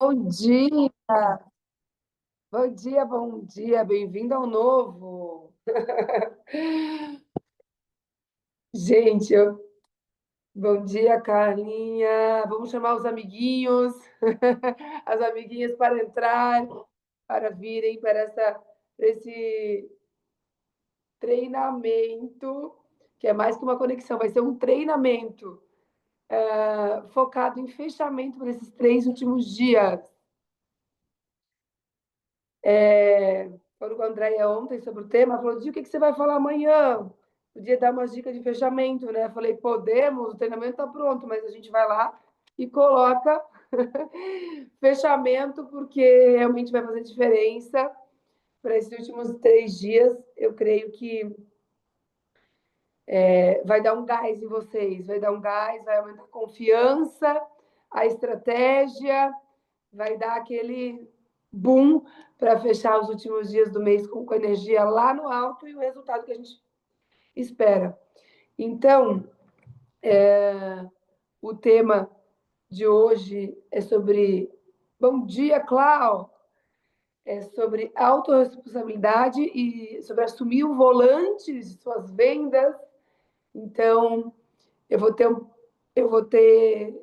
Bom dia, bom dia, bom dia, bem-vindo ao novo. Gente, bom dia, Carlinha. Vamos chamar os amiguinhos, as amiguinhas para entrar, para virem para esse treinamento, que é mais que uma conexão, vai ser um treinamento focado em fechamento para esses 3 últimos dias. Falou com a Andréia ontem sobre o tema, falou, Di, o que você vai falar amanhã? Podia dar umas dicas de fechamento, né? Falei, podemos, o treinamento está pronto, mas a gente vai lá e coloca fechamento, porque realmente vai fazer diferença para esses últimos 3 dias. Eu creio que vai dar um gás em vocês, vai dar um gás, vai aumentar a confiança, a estratégia, vai dar aquele boom para fechar os últimos dias do mês com energia lá no alto e o resultado que a gente espera. Então, o tema de hoje é sobre. Bom dia, Clau! É sobre autorresponsabilidade e sobre assumir o volante de suas vendas. Então, eu vou ter, eu vou ter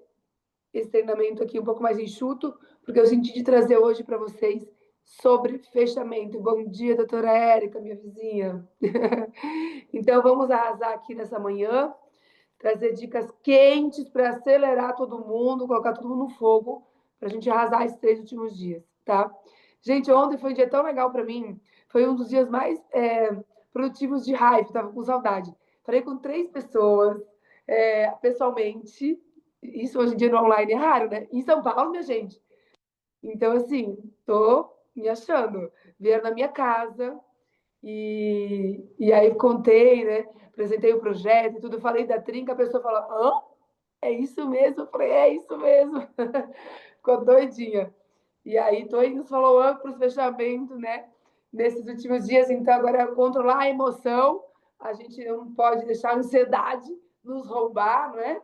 esse treinamento aqui um pouco mais enxuto, porque eu senti de trazer hoje para vocês sobre fechamento. Bom dia, doutora Érica, minha vizinha. Então, vamos arrasar aqui nessa manhã, trazer dicas quentes para acelerar todo mundo, colocar todo mundo no fogo, para a gente arrasar esses 3 últimos dias, tá? Gente, ontem foi um dia tão legal para mim, foi um dos dias mais produtivos de raiva, estava com saudade. Falei com 3 pessoas, pessoalmente, isso hoje em dia no online é raro, né? Em São Paulo, minha gente. Então, assim, tô me achando. Vieram na minha casa e aí contei, né? Apresentei o projeto e tudo, falei da trinca, a pessoa falou, hã? É isso mesmo? Eu falei, é isso mesmo. Ficou doidinha. E aí, tô indo follow-up para os fechamentos, né? Nesses últimos dias, então, agora é controlar a emoção. A gente não pode deixar a ansiedade nos roubar, não é?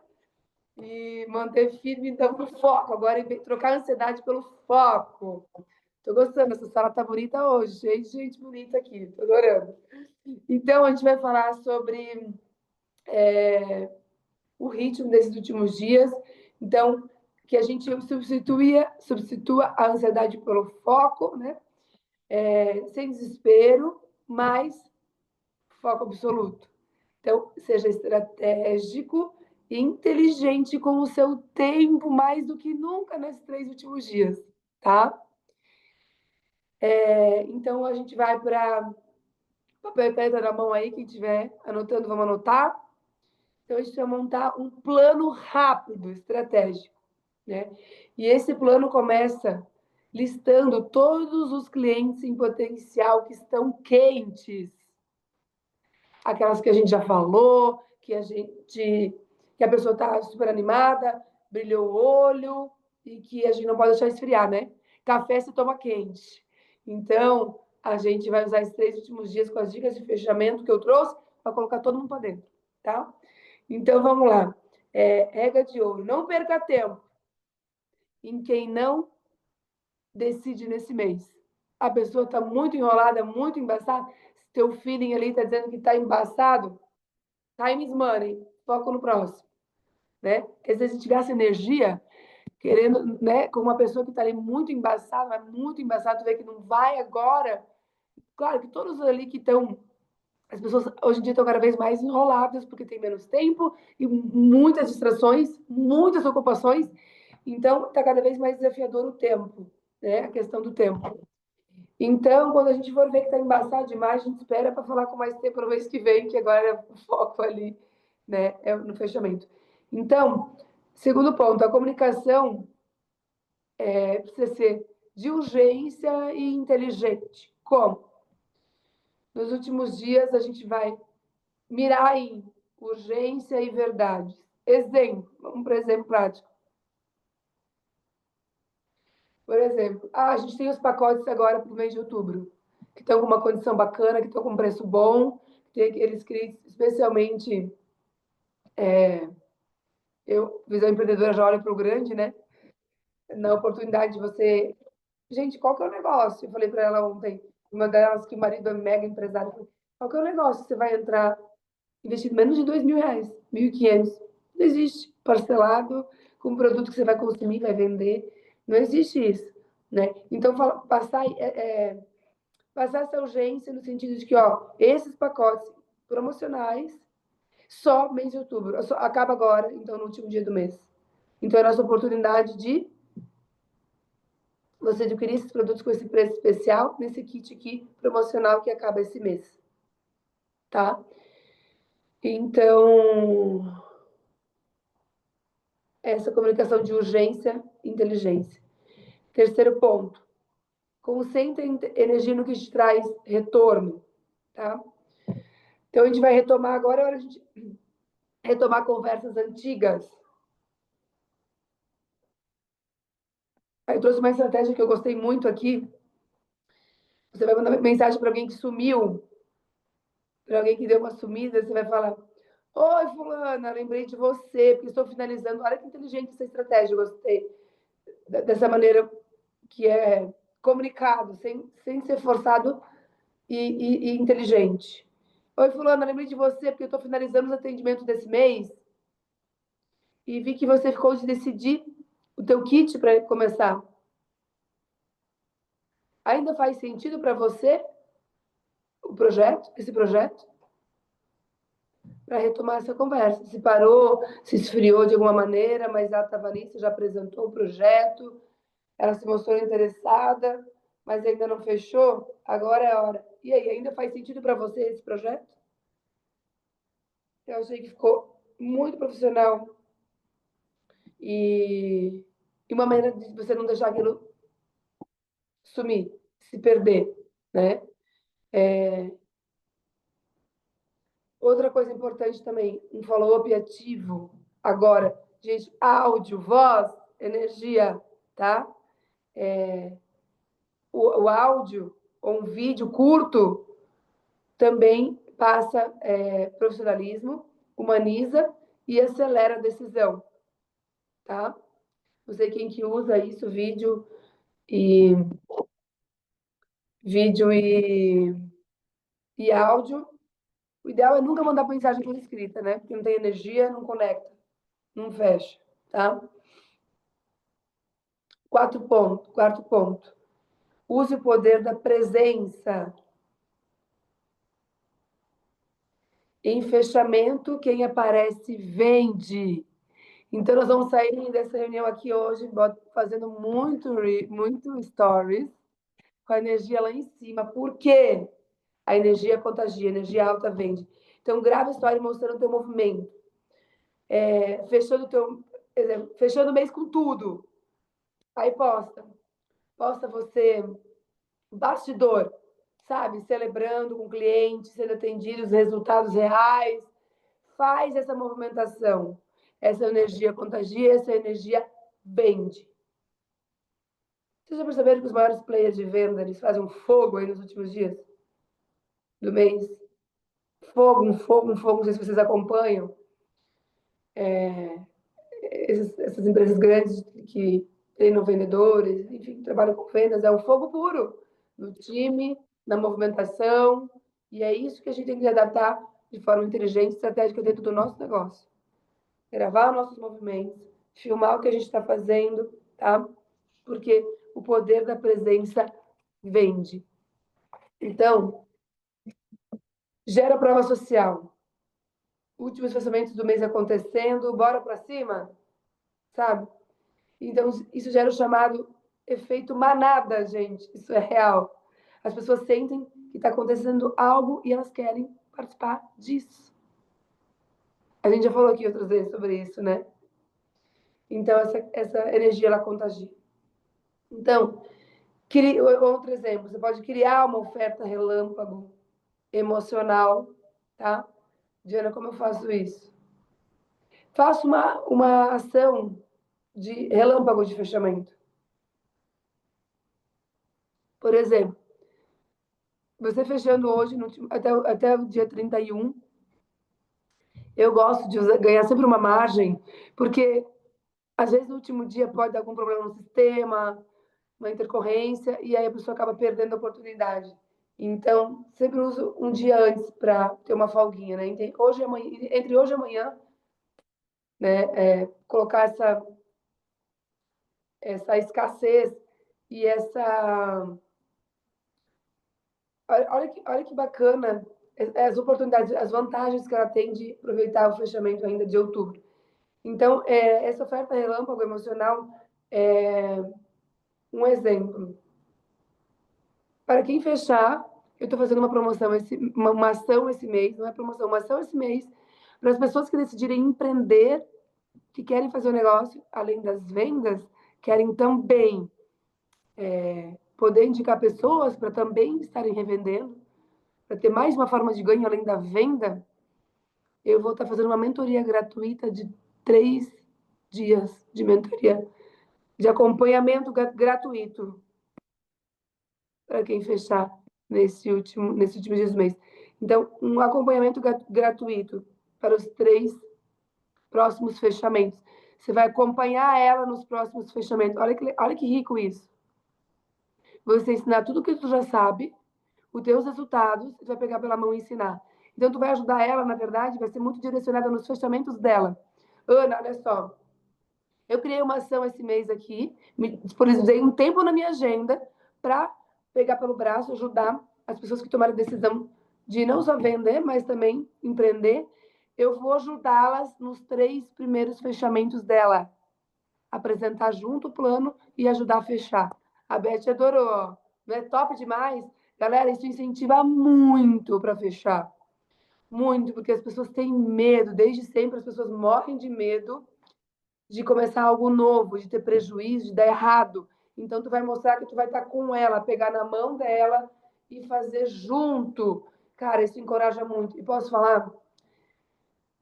E manter firme, então, para o foco. Agora, trocar a ansiedade pelo foco. Tô gostando, essa sala tá bonita hoje, cheio de gente bonita aqui, tô adorando. Então, a gente vai falar sobre o ritmo desses últimos dias. Então, que a gente substitua a ansiedade pelo foco, né? Sem desespero, mas foco absoluto. Então, seja estratégico e inteligente com o seu tempo, mais do que nunca nesses 3 últimos dias, tá? Então, a gente vai para papel e caneta na mão aí, quem estiver anotando, vamos anotar. Então, a gente vai montar um plano rápido, estratégico, né? E esse plano começa listando todos os clientes em potencial que estão quentes, aquelas que a gente já falou, que a pessoa está super animada, brilhou o olho e que a gente não pode deixar esfriar, né? Café se toma quente. Então, a gente vai usar esses 3 últimos dias com as dicas de fechamento que eu trouxe para colocar todo mundo para dentro, tá? Então, vamos lá. Regra de ouro. Não perca tempo em quem não decide nesse mês. A pessoa está muito enrolada, muito embaçada. Se teu feeling ali está dizendo que está embaçado, time is money. Foco no próximo, né? Porque às vezes a gente gasta energia querendo, né? Com uma pessoa que está ali muito embaçada, mas muito embaçada, tu vê que não vai agora. Claro que todos ali que estão. As pessoas hoje em dia estão cada vez mais enroladas porque tem menos tempo e muitas distrações, muitas ocupações. Então, está cada vez mais desafiador o tempo, né? A questão do tempo. Então, quando a gente for ver que está embaçado demais, a gente espera para falar com mais tempo no mês que vem, que agora é o foco ali, né? É no fechamento. Então, segundo ponto, a comunicação precisa ser de urgência e inteligente. Como? Nos últimos dias, a gente vai mirar em urgência e verdade. Exemplo, vamos para exemplo prático. Por exemplo, a gente tem os pacotes agora para o mês de outubro, que estão com uma condição bacana, que estão com um preço bom, tem aqueles kits especialmente. Eu, visão empreendedora, já olho para o grande, né? na oportunidade de você. Gente, qual que é o negócio? Eu falei para ela ontem, uma delas que o marido é mega empresário, falei, qual que é o negócio? Você vai entrar investindo menos de R$ 2.000, 1.500. Não existe parcelado com um produto que você vai consumir, vai vender. Não existe isso, né? Então, passar essa urgência no sentido de que, ó, esses pacotes promocionais só mês de outubro, acaba agora, então no último dia do mês. Então é a nossa oportunidade de você adquirir esses produtos com esse preço especial nesse kit aqui promocional que acaba esse mês, tá? Então, essa comunicação de urgência e inteligência. Terceiro ponto, concentre energia no que te traz retorno, tá? Então, a gente vai retomar agora, é hora de retomar conversas antigas. Aí eu trouxe uma estratégia que eu gostei muito aqui. Você vai mandar mensagem para alguém que sumiu, para alguém que deu uma sumida, você vai falar: oi, fulana, lembrei de você, porque estou finalizando. Olha que inteligente essa estratégia, eu gostei dessa maneira que é comunicado, sem ser forçado e inteligente. Oi, fulana, lembrei de você, porque eu estou finalizando os atendimentos desse mês e vi que você ficou de decidir o teu kit para começar. Ainda faz sentido para você esse projeto? Para retomar essa conversa. Se parou, se esfriou de alguma maneira, mas ela estava ali, você já apresentou o projeto, ela se mostrou interessada, mas ainda não fechou, agora é a hora. E aí, ainda faz sentido para você esse projeto? Eu achei que ficou muito profissional e uma maneira de você não deixar aquilo sumir, se perder, né? Outra coisa importante também, um follow-up ativo. Agora, gente, áudio, voz, energia, tá? O áudio ou um vídeo curto também passa profissionalismo, humaniza e acelera a decisão, tá? Não sei quem que usa isso, e vídeo e áudio. O ideal é nunca mandar mensagem por escrita, né? Porque não tem energia, não conecta, não fecha, tá? Quarto ponto. Use o poder da presença. Em fechamento, quem aparece vende. Então, nós vamos sair dessa reunião aqui hoje, fazendo muito stories, com a energia lá em cima. Por quê? A energia contagia, a energia alta vende. Então, grava a história mostrando o teu movimento. Fechando o mês com tudo. Aí posta. Posta você, bastidor, sabe? Celebrando com o cliente, sendo atendido, os resultados reais. Faz essa movimentação. Essa energia contagia, essa energia vende. Vocês já perceberam que os maiores players de venda, eles fazem um fogo aí nos últimos dias do mês? Fogo, um fogo, um fogo. Não sei se vocês acompanham essas empresas grandes que treinam vendedores, enfim, trabalham com vendas. É um fogo puro no time, na movimentação. E é isso que a gente tem que adaptar de forma inteligente, estratégica dentro do nosso negócio. Gravar nossos movimentos, filmar o que a gente está fazendo, tá? Porque o poder da presença vende. Então, gera prova social. Últimos fechamentos do mês acontecendo, bora para cima, sabe? Então, isso gera o chamado efeito manada, gente. Isso é real. As pessoas sentem que está acontecendo algo e elas querem participar disso. A gente já falou aqui outras vezes sobre isso, né? Então, essa energia, ela contagia. Então, outro exemplo, você pode criar uma oferta relâmpago emocional, tá? Diana, como eu faço isso? Faço uma ação de relâmpago de fechamento. Por exemplo, você fechando hoje, até o dia 31, eu gosto de ganhar sempre uma margem, porque Às vezes, no último dia, pode dar algum problema no sistema, uma intercorrência, e aí a pessoa acaba perdendo a oportunidade. Então, sempre uso um dia antes para ter uma folguinha, né? Hoje e amanhã, entre hoje e amanhã, né? Colocar essa escassez e essa. Olha que bacana as oportunidades, as vantagens que ela tem de aproveitar o fechamento ainda de outubro. Então, essa oferta relâmpago emocional é um exemplo. Para quem fechar, eu estou fazendo uma promoção, uma ação esse mês, não é promoção, uma ação esse mês, para as pessoas que decidirem empreender, que querem fazer o negócio, além das vendas, querem também poder indicar pessoas para também estarem revendendo, para ter mais uma forma de ganho além da venda. Eu vou estar fazendo uma mentoria gratuita de 3 dias de mentoria, de acompanhamento gratuito para quem fechar nesse último dia do mês. Então, um acompanhamento gratuito para os 3 próximos fechamentos. Você vai acompanhar ela nos próximos fechamentos. Olha que rico isso. Você ensinar tudo o que tu já sabe, os teus resultados, você vai pegar pela mão e ensinar. Então, tu vai ajudar ela, na verdade, vai ser muito direcionada nos fechamentos dela. Ana, olha só, eu criei uma ação esse mês aqui, me disponibilizei um tempo na minha agenda para pegar pelo braço, ajudar as pessoas que tomaram a decisão de não só vender, mas também empreender. Eu vou ajudá-las nos 3 primeiros fechamentos dela, apresentar junto o plano e ajudar a fechar. A Beth adorou, não é top demais? Galera, isso incentiva muito para fechar. Muito, porque as pessoas têm medo, desde sempre as pessoas morrem de medo de começar algo novo, de ter prejuízo, de dar errado. Então, tu vai mostrar que tu vai estar com ela, pegar na mão dela e fazer junto. Cara, isso encoraja muito. E posso falar?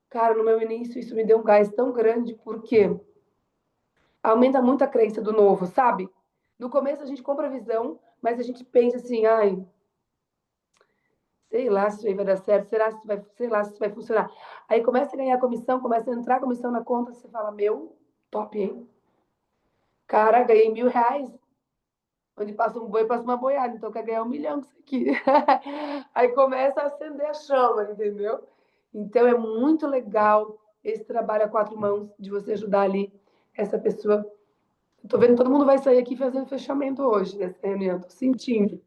Cara, no meu início, isso me deu um gás tão grande, porque aumenta muito a crença do novo, sabe? No começo, a gente compra a visão, mas a gente pensa assim, ai, sei lá se isso aí vai dar certo, sei lá se isso vai funcionar. Aí começa a ganhar comissão, começa a entrar comissão na conta, você fala, meu, top, hein? Cara, ganhei R$ 1.000. Onde passa um boi, passa uma boiada. Então quer ganhar 1 milhão com isso aqui. Aí começa a acender a chama, entendeu? Então é muito legal esse trabalho a 4 mãos de você ajudar ali essa pessoa. Tô vendo que todo mundo vai sair aqui fazendo fechamento hoje nessa reunião. Tô sentindo,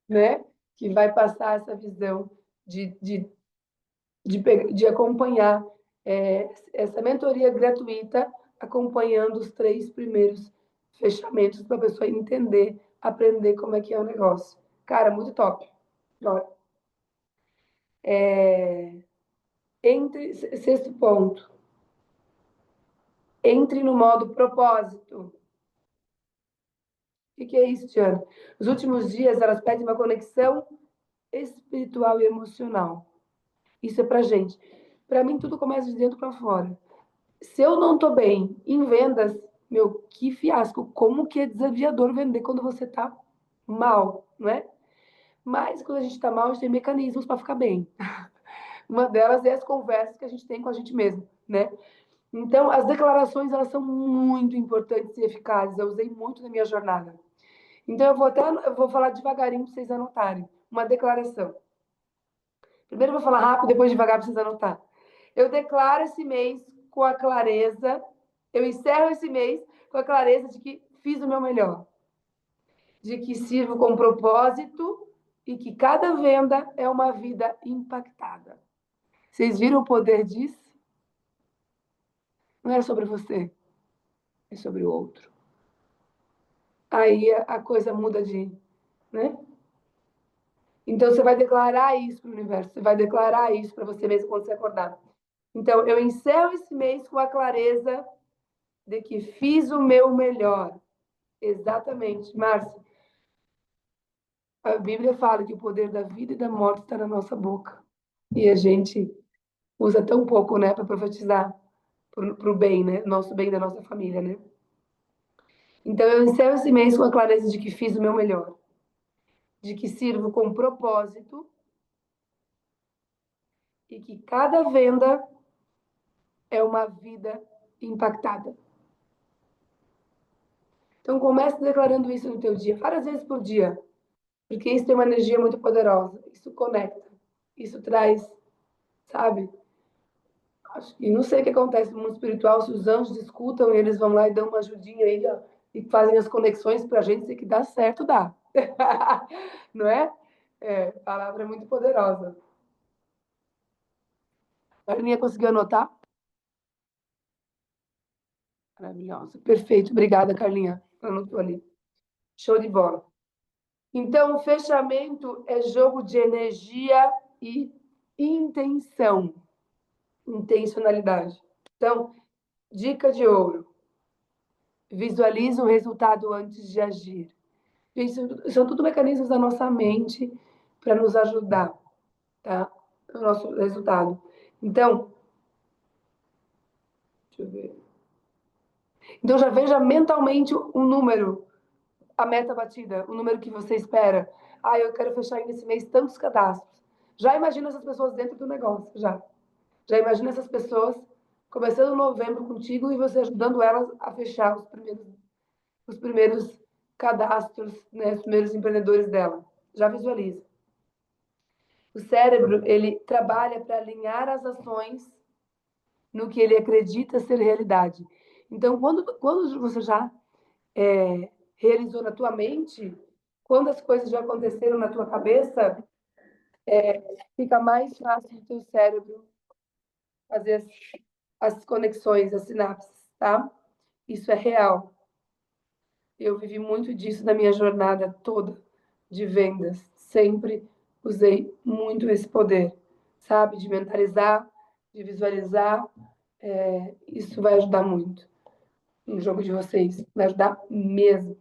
né? Que vai passar essa visão de, de, de acompanhar essa mentoria gratuita, acompanhando os 3 primeiros fechamentos para a pessoa entender, aprender como é que é o negócio. Cara, muito top. Olha, sexto ponto. Entre no modo propósito. O que é isso, Tiana? Nos últimos dias, elas pedem uma conexão espiritual e emocional. Isso é pra gente. Para mim, tudo começa de dentro para fora. Se eu não estou bem em vendas, meu, que fiasco. Como que é desafiador vender quando você está mal, não é? Mas quando a gente está mal, a gente tem mecanismos para ficar bem. Uma delas é as conversas que a gente tem com a gente mesmo, né? Então, as declarações, elas são muito importantes e eficazes. Eu usei muito na minha jornada. Então, eu vou falar devagarinho para vocês anotarem. Uma declaração. Primeiro eu vou falar rápido, depois devagar para vocês anotarem. Eu declaro esse mês com a clareza, eu encerro esse mês com a clareza de que fiz o meu melhor, de que sirvo com propósito e que cada venda é uma vida impactada. Vocês viram o poder disso? Não é sobre você, é sobre o outro. Aí a coisa muda né? Então você vai declarar isso para o universo, você vai declarar isso para você mesmo quando você acordar. Então eu encerro esse mês com a clareza de que fiz o meu melhor. Exatamente, Márcia. A Bíblia fala que o poder da vida e da morte está na nossa boca. E a gente usa tão pouco, né, para profetizar para o bem, né? Nosso bem da nossa família, né? Então eu encerro esse mês com a clareza de que fiz o meu melhor, de que sirvo com propósito e que cada venda é uma vida impactada. Então, comece declarando isso no teu dia, várias vezes por dia, porque isso tem uma energia muito poderosa. Isso conecta, isso traz, sabe? E não sei o que acontece no mundo espiritual, se os anjos escutam e eles vão lá e dão uma ajudinha aí, ó, e fazem as conexões para a gente, se que dá certo, dá. Não é? É, a palavra é muito poderosa. A Carlinha conseguiu anotar? Maravilhosa. Perfeito. Obrigada, Carlinha. Anotou ali. Show de bola. Então, o fechamento é jogo de energia e intenção. Intencionalidade. Então, dica de ouro. Visualize o resultado antes de agir. Isso são tudo mecanismos da nossa mente para nos ajudar, tá? O nosso resultado. Então, deixa eu ver. Então, já veja mentalmente um número, a meta batida, o número que você espera. Ah, eu quero fechar nesse mês tantos cadastros. Já imagina essas pessoas dentro do negócio, já. Já imagina essas pessoas começando novembro contigo e você ajudando elas a fechar os primeiros cadastros, né, os primeiros empreendedores dela. Já visualiza. O cérebro, ele trabalha para alinhar as ações no que ele acredita ser realidade. Então, quando você já realizou na tua mente, quando as coisas já aconteceram na tua cabeça, fica mais fácil do teu cérebro fazer as conexões, as sinapses, tá? Isso é real. Eu vivi muito disso na minha jornada toda de vendas. Sempre usei muito esse poder, sabe? De mentalizar, de visualizar. Isso vai ajudar muito no jogo de vocês. Vai ajudar mesmo.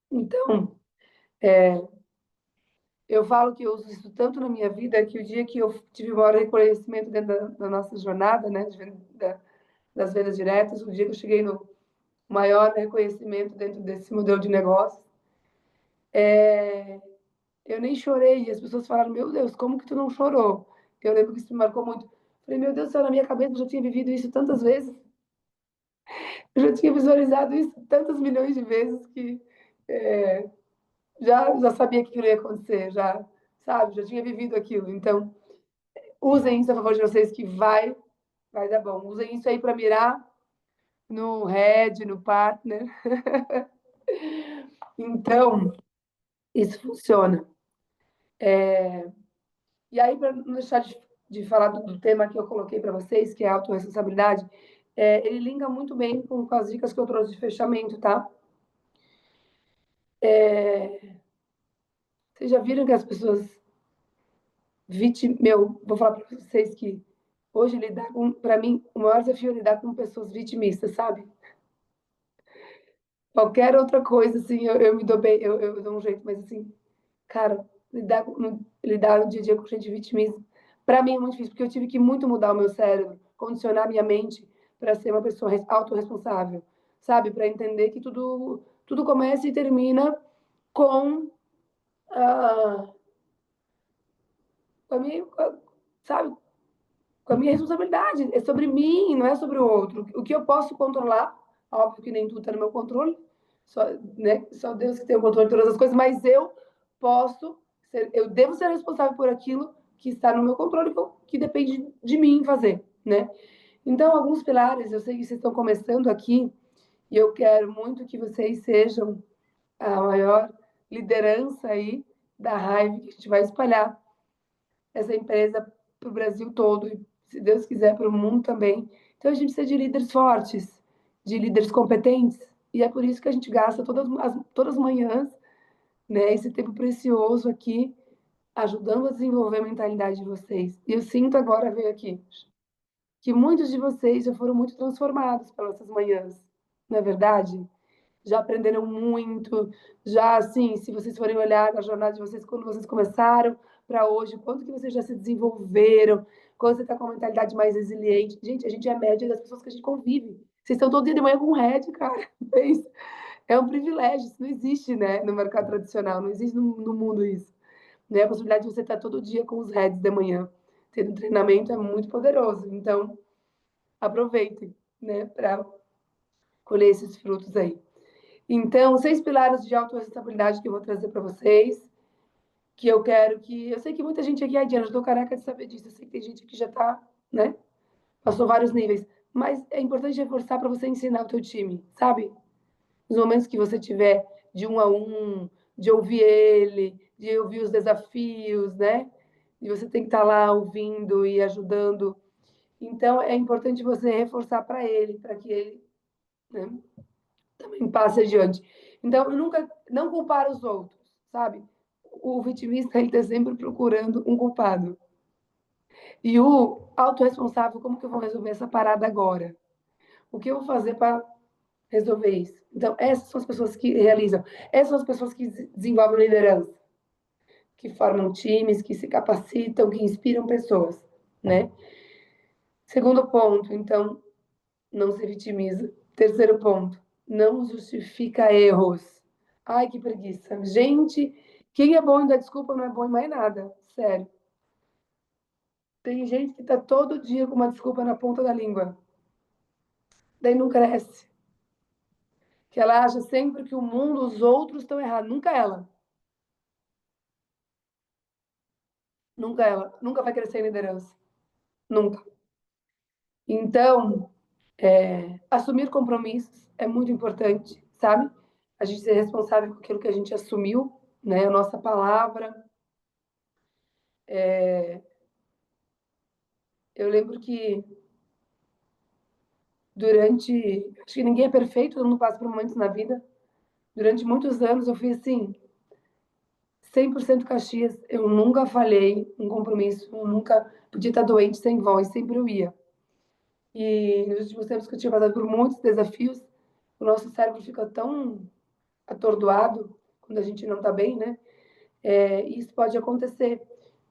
Então, eu falo que eu uso isso tanto na minha vida que o dia que eu tive o maior reconhecimento dentro da nossa jornada, né? Das vendas diretas, o dia que eu cheguei no maior reconhecimento dentro desse modelo de negócio, eu nem chorei. E as pessoas falaram, meu Deus, como que tu não chorou? Eu lembro que isso me marcou muito. Falei, meu Deus do céu, na minha cabeça eu já tinha vivido isso tantas vezes. Eu já tinha visualizado isso tantas milhões de vezes que já sabia que aquilo ia acontecer, já, sabe? Já tinha vivido aquilo. Então, usem isso a favor de vocês que vai dar bom. Usem isso aí para mirar no head, no partner. Então, isso funciona. E aí, para não deixar de falar do tema que eu coloquei para vocês, que é a autorresponsabilidade, ele linka muito bem com as dicas que eu trouxe de fechamento, tá? Vocês já viram que as pessoas vou falar para vocês que hoje lidar com, para mim, o maior desafio é lidar com pessoas vitimistas, sabe? Qualquer outra coisa, assim, eu me dou bem, eu dou um jeito, mas assim, cara, lidar no dia a dia com gente vitimista, para mim é muito difícil, porque eu tive que muito mudar o meu cérebro, condicionar minha mente para ser uma pessoa autorresponsável, sabe? Para entender que tudo começa e termina com a, com a minha, sabe? Com a minha responsabilidade. É sobre mim, não é sobre o outro. O que eu posso controlar, óbvio que nem tudo está no meu controle, só, né? Só Deus que tem o controle de todas as coisas, mas eu devo ser responsável por aquilo que está no meu controle, que depende de mim fazer, né? Então, alguns pilares, eu sei que vocês estão começando aqui, e eu quero muito que vocês sejam a maior liderança aí da raiva que a gente vai espalhar essa empresa para o Brasil todo e, se Deus quiser, para o mundo também. Então, a gente precisa de líderes fortes, de líderes competentes, e é por isso que a gente gasta todas as manhãs, né, esse tempo precioso aqui, ajudando a desenvolver a mentalidade de vocês. E eu sinto agora ver aqui que muitos de vocês já foram muito transformados pelas essas manhãs, não é verdade? Já aprenderam muito, já assim, se vocês forem olhar na jornada de vocês, quando vocês começaram para hoje, quanto que vocês já se desenvolveram, quando você está com uma mentalidade mais resiliente. Gente, a gente é a média das pessoas que a gente convive. Vocês estão todo dia de manhã com head, cara. É isso. É um privilégio, isso não existe, né, no mercado tradicional, não existe no mundo isso. Né? A possibilidade de você estar todo dia com os heads de manhã, tendo um treinamento é muito poderoso. Então, aproveitem, né, para colher esses frutos aí. Então, 6 pilares de autorresponsabilidade que eu vou trazer para vocês, que eu quero que... Eu sei que muita gente aqui, Diana, eu estou careca de saber disso, eu sei que tem gente que já está, né? Passou vários níveis, mas é importante reforçar para você ensinar o teu time, sabe? Nos momentos que você tiver de um a um, de ouvir ele, de ouvir os desafios, né? E você tem que estar lá ouvindo e ajudando. Então, é importante você reforçar para ele, para que ele, né, também passe adiante. Então, eu nunca, não culpar os outros, sabe? O vitimista, ele está sempre procurando um culpado. E o autorresponsável, como que eu vou resolver essa parada agora? O que eu vou fazer para resolver isso? Então, essas são as pessoas que realizam, essas são as pessoas que desenvolvem liderança, que formam times, que se capacitam, que inspiram pessoas, né? Segundo ponto, então, não se vitimiza. Terceiro ponto, não justifica erros. Ai, que preguiça. Gente, quem é bom em dar desculpa não é bom em mais nada. Sério. Tem gente que tá todo dia com uma desculpa na ponta da língua. Daí não cresce. Que ela acha sempre que o mundo, os outros estão errados. Nunca ela. Nunca ela. Nunca vai crescer em liderança. Nunca. Então, assumir compromissos é muito importante, sabe? A gente ser responsável por aquilo que a gente assumiu, né? A nossa palavra. Eu lembro que durante... Acho que ninguém é perfeito, todo mundo passa por momentos na vida. Durante muitos anos eu fui assim, 100% Caxias. Eu nunca falhei um compromisso, eu nunca podia estar doente, sem voz, sempre eu ia. E nos últimos tempos que eu tinha passado por muitos desafios, o nosso cérebro fica tão atordoado quando a gente não está bem, né? Isso pode acontecer.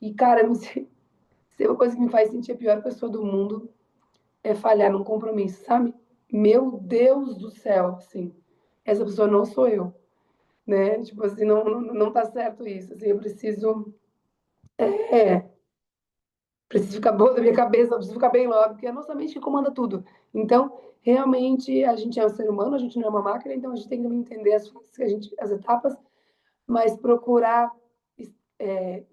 E, cara, não sei, se é uma coisa que me faz sentir a pior pessoa do mundo é falhar num compromisso, sabe? Meu Deus do céu, assim, essa pessoa não sou eu, né? Tipo assim, não tá certo isso, assim, eu é, preciso ficar boa da minha cabeça, eu preciso ficar bem logo, porque é a nossa mente que comanda tudo. Então, realmente, a gente é um ser humano, a gente não é uma máquina, então a gente tem que entender as etapas, mas procurar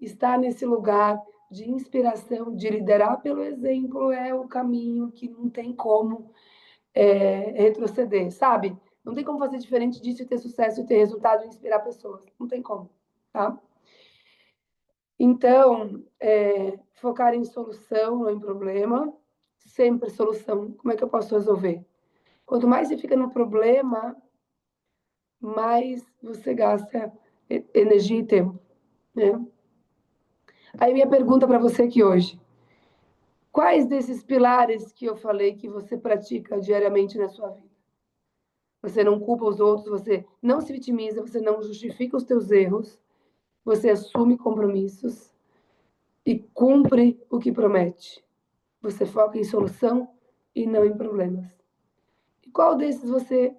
estar nesse lugar de inspiração, de liderar pelo exemplo, é o caminho que não tem como retroceder, sabe? Não tem como fazer diferente disso e ter sucesso e ter resultado e inspirar pessoas. Não tem como, tá? Então, focar em solução, não em problema. Sempre solução. Como é que eu posso resolver? Quanto mais você fica no problema, mais você gasta energia e tempo, né? Aí minha pergunta para você aqui hoje: quais desses pilares que eu falei que você pratica diariamente na sua vida? Você não culpa os outros, você não se vitimiza, você não justifica os teus erros, você assume compromissos e cumpre o que promete. Você foca em solução e não em problemas. E qual desses você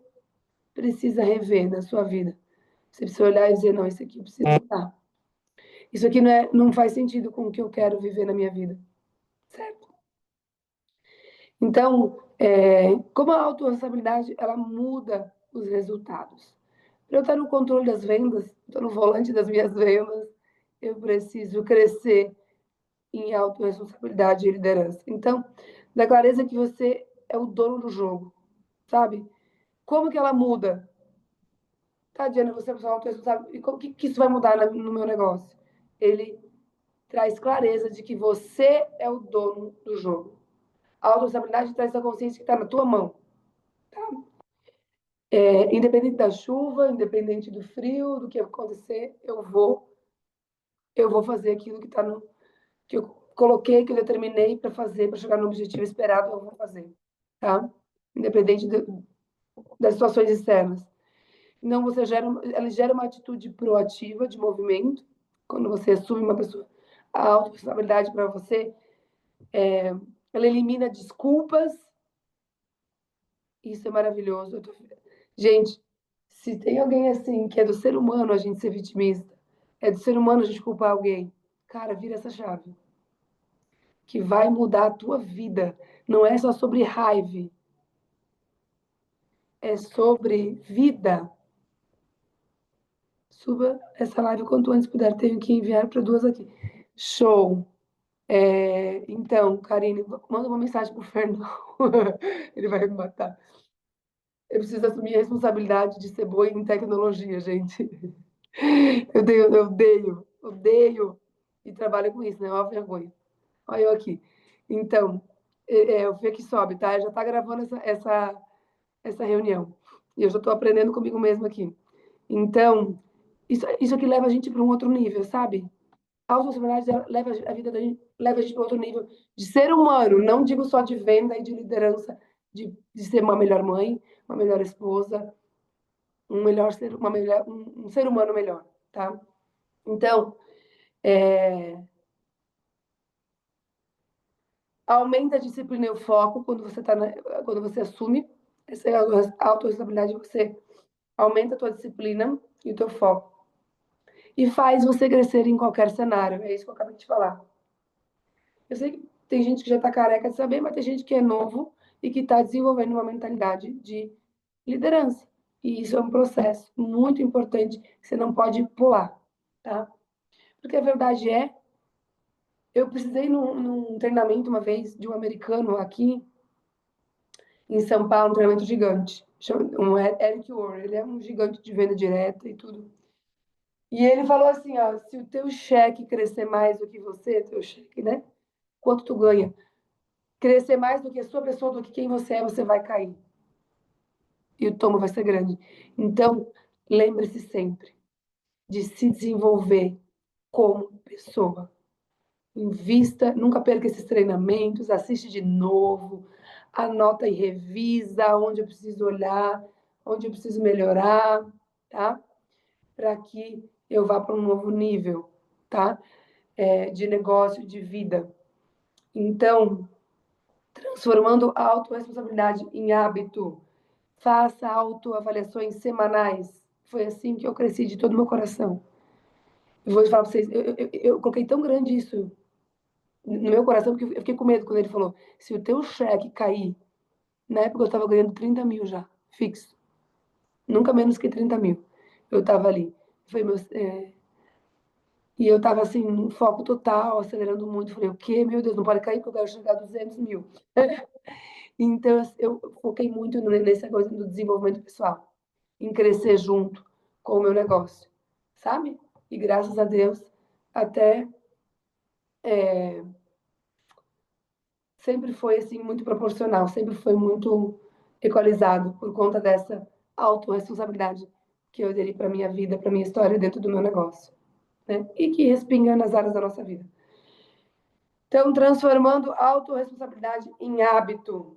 precisa rever na sua vida? Você precisa olhar e dizer, não, isso aqui precisa mudar. Isso aqui não faz sentido com o que eu quero viver na minha vida, certo? Então, como a autorresponsabilidade, ela muda os resultados. Para eu estar no controle das vendas, estou no volante das minhas vendas, eu preciso crescer em autorresponsabilidade e liderança. Então, da clareza que você é o dono do jogo, sabe? Como que ela muda? Tá, Diana, você é pessoa autorresponsável. E como que isso vai mudar no meu negócio? Ele traz clareza de que você é o dono do jogo. A autorresponsabilidade traz a consciência que está na tua mão. Independente da chuva, independente do frio, do que acontecer, eu vou fazer aquilo que está no que eu coloquei, que eu determinei para fazer, para chegar no objetivo esperado, eu vou fazer, tá? Independente das situações externas. Não, ela gera uma atitude proativa de movimento, quando você assume uma pessoa, a autorresponsabilidade para você, ela elimina desculpas, isso é maravilhoso. Gente, se tem alguém assim, que é do ser humano a gente ser vitimista, é do ser humano a gente culpar alguém, cara, vira essa chave, que vai mudar a tua vida. Não é só sobre raiva, é sobre vida. suba essa live o quanto antes puder. Tenho que enviar para 2 aqui. Show! Então, Karine, manda uma mensagem pro Fernão. Ele vai me matar. Eu preciso assumir a responsabilidade de ser boa em tecnologia, gente. Eu odeio. E trabalho com isso, né? Ó, vergonha. Olha eu aqui. Então, o Fê que sobe, tá? Já tá gravando essa reunião. E eu já tô aprendendo comigo mesmo aqui. Então, isso aqui leva a gente para um outro nível, sabe? A autoresponsabilidade leva a vida da gente, leva a gente para outro nível de ser humano. Não digo só de venda e de liderança, de ser uma melhor mãe, uma melhor esposa, um ser humano melhor, tá? Então, aumenta a disciplina e o foco quando você assume essa autorresponsabilidade, você aumenta a tua disciplina e o teu foco. E faz você crescer em qualquer cenário. É isso que eu acabei de falar. Eu sei que tem gente que já está careca de saber, mas tem gente que é novo e que está desenvolvendo uma mentalidade de liderança. E isso é um processo muito importante que você não pode pular, tá? Porque a verdade é, eu precisei num treinamento uma vez de um americano aqui em São Paulo, um treinamento gigante. Um Eric Warren, ele é um gigante de venda direta e tudo. E ele falou assim, ó, se o teu cheque crescer mais do que você, teu cheque, né? Quanto tu ganha? Crescer mais do que a sua pessoa, do que quem você é, você vai cair. E o tombo vai ser grande. Então, lembre-se sempre de se desenvolver como pessoa. Invista, nunca perca esses treinamentos, assiste de novo, anota e revisa onde eu preciso olhar, onde eu preciso melhorar, tá? Para que eu vá para um novo nível, tá? De negócio, de vida. Então, transformando a autorresponsabilidade em hábito, faça autoavaliações semanais. Foi assim que eu cresci de todo o meu coração. Eu vou falar para vocês, eu coloquei tão grande isso no meu coração, porque eu fiquei com medo quando ele falou: se o teu cheque cair, na época eu estava ganhando 30 mil já, fixo. Nunca menos que 30 mil. Eu estava ali. Foi e eu estava assim, no foco total, acelerando muito. Falei, o quê? Meu Deus, não pode cair porque eu quero chegar a 200 mil. Então, eu foquei muito nessa coisa do desenvolvimento pessoal, em crescer junto com o meu negócio, sabe? E graças a Deus, até sempre foi assim muito proporcional, sempre foi muito equalizado por conta dessa autorresponsabilidade que eu dei para minha vida, para minha história dentro do meu negócio, né? E que respinga nas áreas da nossa vida. Então, transformando a autorresponsabilidade em hábito.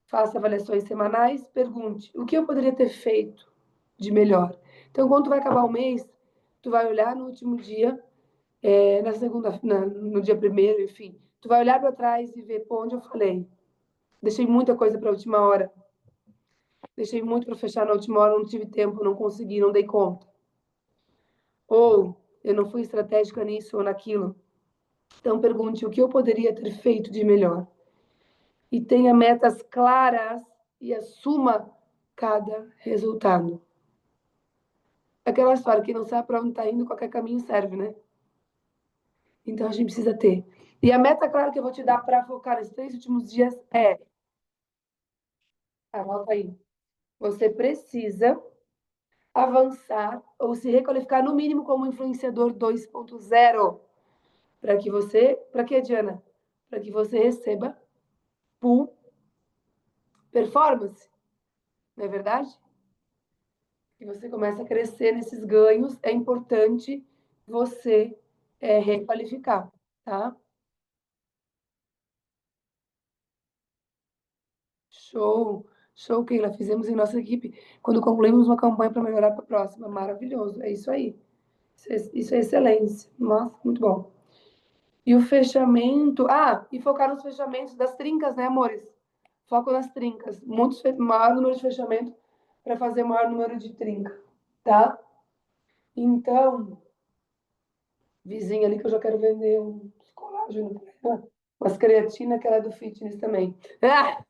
Faça avaliações semanais, pergunte o que eu poderia ter feito de melhor. Então, quando tu vai acabar o mês, tu vai olhar no último dia, na segunda, no dia primeiro, enfim, tu vai olhar para trás e ver, pô, onde eu falei. Deixei muita coisa para a última hora. Deixei muito para fechar na última hora, não tive tempo, não consegui, não dei conta. Ou eu não fui estratégica nisso ou naquilo. Então, pergunte o que eu poderia ter feito de melhor. E tenha metas claras e assuma cada resultado. Aquela história, quem não sabe para onde está indo, qualquer caminho serve, né? Então a gente precisa ter. E a meta, claro, que eu vou te dar para focar nesses 3 últimos dias anota aí, você precisa avançar ou se requalificar no mínimo como influenciador 2.0 para que, Diana? Para que você receba por performance, não é verdade? Que você começa a crescer nesses ganhos, é importante você requalificar, tá? Show, show, Keila. Fizemos em nossa equipe quando concluímos uma campanha para melhorar para a próxima. Maravilhoso, é isso aí. Isso é excelência. Nossa, muito bom. E o fechamento. Ah, e focar nos fechamentos das trincas, né, amores? Foco nas trincas. Maior número de fechamento para fazer maior número de trinca, tá? Então, vizinha ali que eu já quero vender uns colágeno, umas creatina que ela é do fitness também. Ah,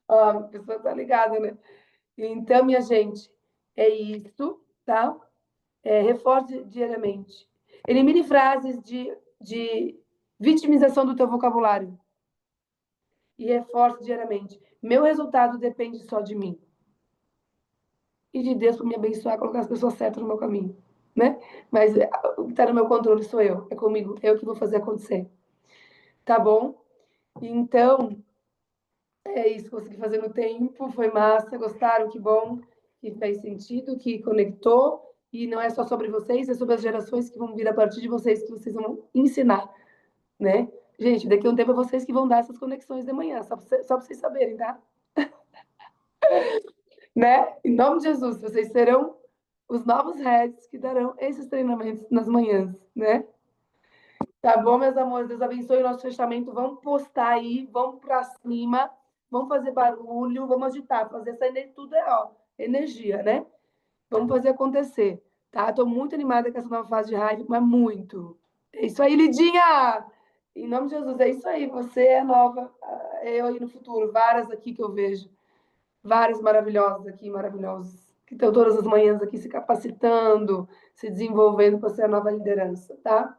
ó, a pessoa tá ligada, né? Então, minha gente, é isso. tá? Reforce diariamente. Elimine frases de vitimização do teu vocabulário e reforce diariamente. Meu resultado depende só de mim e de Deus para me abençoar, colocar as pessoas certas no meu caminho, né? Mas o que está no meu controle sou eu, é comigo, eu que vou fazer acontecer, tá bom? Então, é isso, consegui fazer no tempo, foi massa, gostaram, que bom, que fez sentido, que conectou, e não é só sobre vocês, é sobre as gerações que vão vir a partir de vocês, que vocês vão ensinar, né? Gente, daqui a um tempo é vocês que vão dar essas conexões de manhã, só pra vocês saberem, tá? Né? Em nome de Jesus, vocês serão os novos heads que darão esses treinamentos nas manhãs, né? Tá bom, meus amores? Deus abençoe o nosso fechamento. Vamos postar aí, vamos para cima, vamos fazer barulho, vamos agitar, fazer essa energia, tudo é ó, energia, né? Vamos fazer acontecer, tá? Estou muito animada com essa nova fase de raiva, mas muito. É isso aí, Lidinha! Em nome de Jesus, é isso aí. Você é nova, eu aí no futuro, várias aqui que eu vejo, várias maravilhosas aqui, maravilhosos, que estão todas as manhãs aqui se capacitando, se desenvolvendo para ser a nova liderança, tá?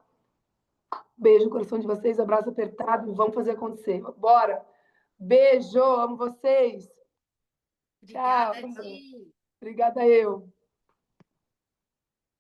Beijo no coração de vocês, abraço apertado, vamos fazer acontecer. Bora! Beijo, amo vocês. Tchau. Obrigada, Di. Obrigada eu.